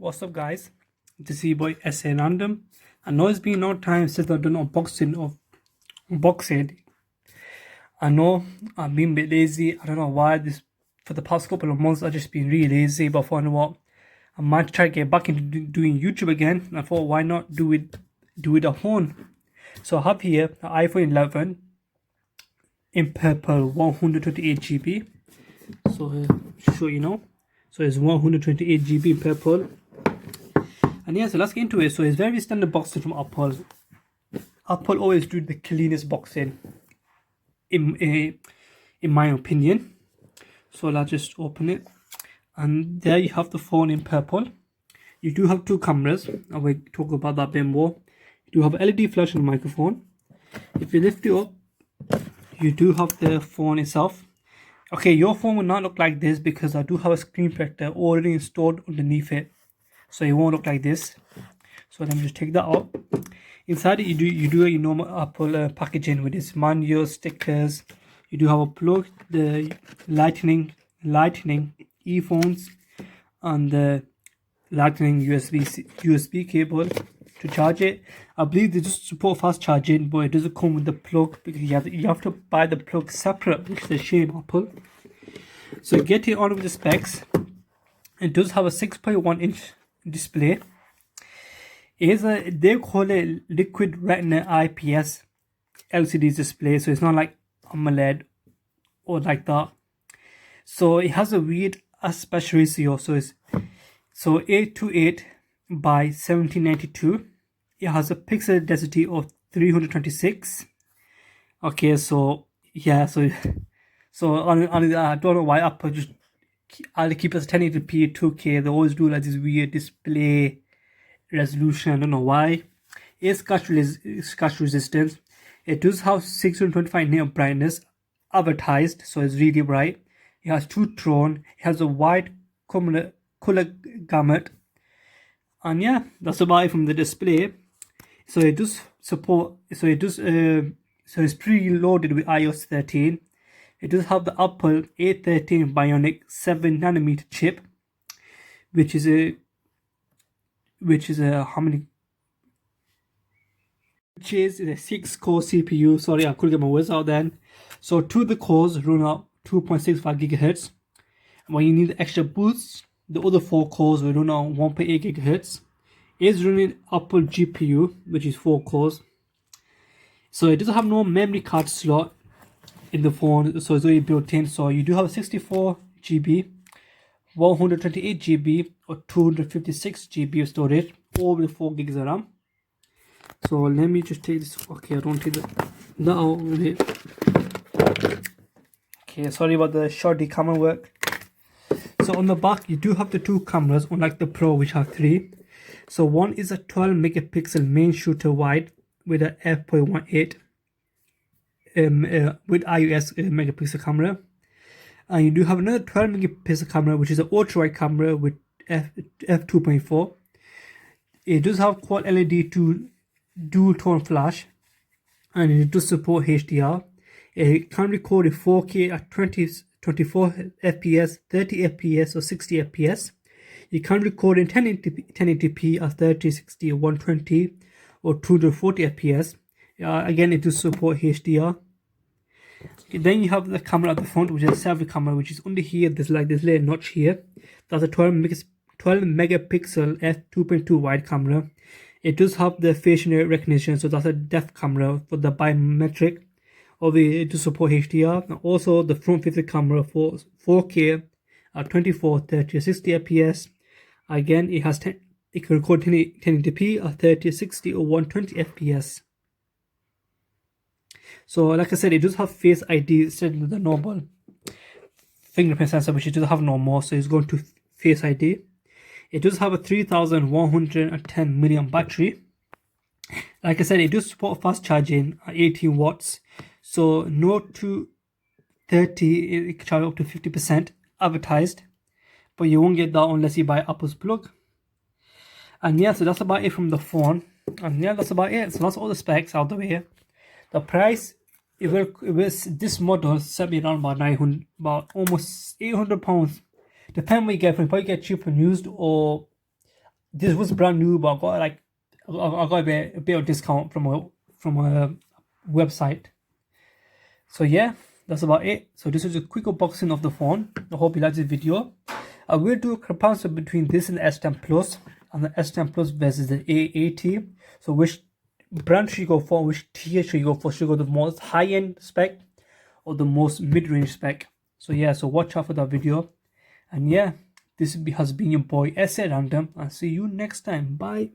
What's up, guys? This is your boy SA Random. I know it's been no time since I've done unboxing. I know I've been a bit lazy. I don't know why. This for the past couple of months I've just been really lazy. But I thought, you know what, I might try to get back into doing YouTube again. And I thought, why not do it at home? So I have here the iPhone 11 in purple, 128 GB. So sure you know. So it's 128 GB in purple. And yeah, so let's get into it. So it's very standard boxing from Apple. Apple always do the cleanest boxing, in my opinion. So let's just open it. And there you have the phone in purple. You do have two cameras. I will talk about that a bit more. You do have LED flash and microphone. If you lift it up, you do have the phone itself. Okay, your phone will not look like this because I do have a screen protector already installed underneath it. So it won't look like this. So let me just take that out. Inside it, you do your normal Apple packaging with its manual, stickers. You do have a plug, the lightning earphones, and the lightning USB cable to charge it. I believe they just support fast charging, but it doesn't come with the plug because you have to buy the plug separate, which is a shame, Apple. So get it on with the specs. It does have a 6.1-inch display. They call it liquid retina IPS LCD display, so it's not like AMOLED or like that. So it has a weird aspect ratio, so it's 828 by 1792. It has a pixel density of 326. Okay, so yeah, so I don't know why Apple just either keep us 1080p 2K. They always do like this weird display resolution. I don't know why. It's scratch resistant. It does have 625 nit of brightness advertised, so it's really bright. It has two tone. It has a wide color gamut, and yeah, that's about it from the display. So it does support. So it's preloaded with iOS 13. It does have the Apple A13 Bionic 7nm chip, which is a how many? Which is a 6-core CPU. Sorry, I couldn't get my words out then. So two of the cores run at 2.65 GHz. When you need extra boosts, the other 4 cores will run on 1.8 GHz. It's running Apple GPU, which is 4 cores. So it doesn't have no memory card slot in the phone, so it's already built in. So you do have 64 GB, 128 GB, or 256 GB of storage, all with 4 gigs of RAM. So let me just take this. Okay, I don't take that out with it. Okay, sorry about the shoddy camera work. So on the back, you do have the 2 cameras, unlike the Pro, which have 3. So one is a 12 megapixel main shooter wide with a f.18 with iOS megapixel camera, and you do have another 12 megapixel camera, which is an ultra wide camera with f2.4. It does have quad LED dual tone flash, and it does support HDR. It can record in 4K at 24 FPS, 30 FPS, or 60 FPS. You can record in 1080p at 30, 60, 120, or 240 FPS. Again, it does support HDR. Okay, then you have the camera at the front, which is a selfie camera, which is under here. There's like this little notch here. That's a 12 megapixel f2.2 wide camera. It does have the facial recognition, so that's a depth camera for the biometric. Obviously, it does support HDR. And also, the front facing camera for 4K at 24, 30, 60 FPS. Again, it can record 1080p at 30, 60, or 120 FPS. So, like I said, it does have Face ID instead of the normal fingerprint sensor, which it does have no more. So it's going to Face ID. It does have a 3110 milliamp battery. Like I said, it does support fast charging at 18 watts. So no 230, it can charge up to 50% advertised, but you won't get that unless you buy Apple's plug. And yeah, so that's about it from the phone. And yeah, that's about it. So that's all the specs out the way. The price, it was this model set me around about almost £800. Depending what you get, you probably get cheap and used, or this was brand new, but I got like I got a bit of discount from a website. So yeah, that's about it. So this is a quick unboxing of the phone. I hope you liked this video. I will do a comparison between this and the S10 Plus, and the S10 Plus versus the A80. So which brand should you go for? Which tier should you go for? Should you go the most high-end spec or the most mid-range spec? So yeah, so watch out for that video. And yeah, this has been your boy SA Random. I'll see you next time. Bye.